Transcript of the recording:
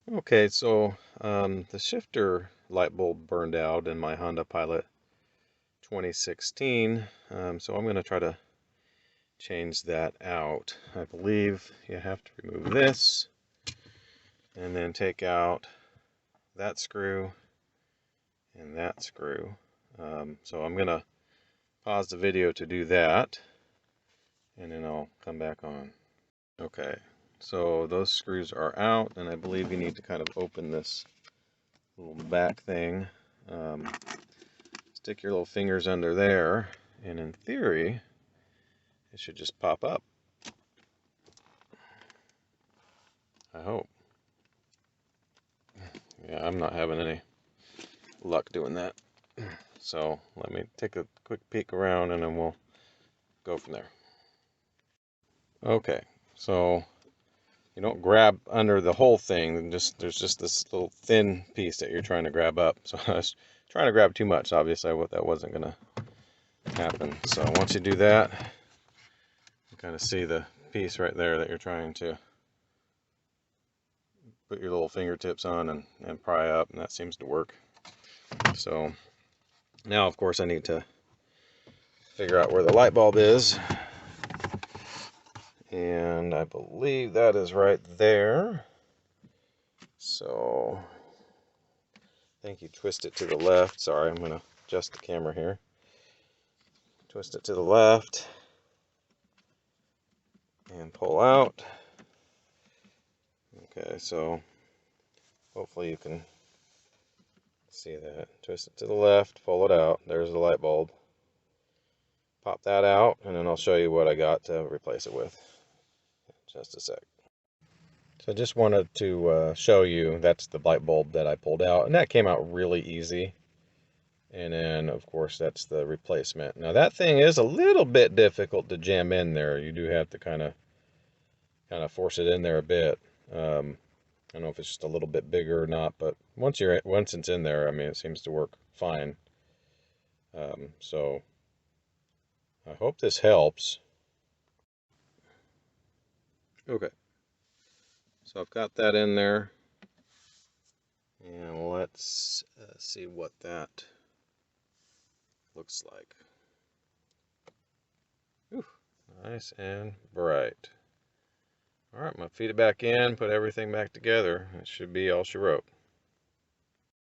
Okay, so the shifter light bulb burned out in my Honda Pilot 2016, so I'm going to try to change that out. I believe you have to remove this and then take out that screw and that screw. So I'm going to pause the video to do that, and then I'll come back on. Okay, so those screws are out, and I believe you need to kind of open this little back thing. Um, Stick your little fingers under there, and in theory, it should just pop up. I hope. Yeah, I'm not having any luck doing that. So let me take a quick peek around, and then we'll go from there. Okay, so you don't grab under the whole thing. There's just this little thin piece that you're trying to grab up. So I was trying to grab too much. Obviously, that wasn't going to happen. So once you do that, you kind of see the piece right there that you're trying to put your little fingertips on and pry up, and that seems to work. So now, of course, I need to figure out where the light bulb is, and I believe that is right there. So I think you twist it to the left. Sorry, I'm going to adjust the camera here. Twist it to the left and pull out. Okay, so hopefully you can see that. Twist it to the left, pull it out. There's the light bulb. Pop that out, and then I'll show you what I got to replace it with. Just a sec. So I just wanted to show you that's the light bulb that I pulled out, and that came out really easy. And then, of course, that's the replacement. Now that thing is a little bit difficult to jam in there. You do have to kind of force it in there a bit. I don't know if it's just a little bit bigger or not, but once it's in there, I mean, it seems to work fine. So I hope this helps. Okay, so I've got that in there, and let's see what that looks like. Ooh, nice and bright. All right, I'm gonna feed it back in, put everything back together. It should be all she wrote.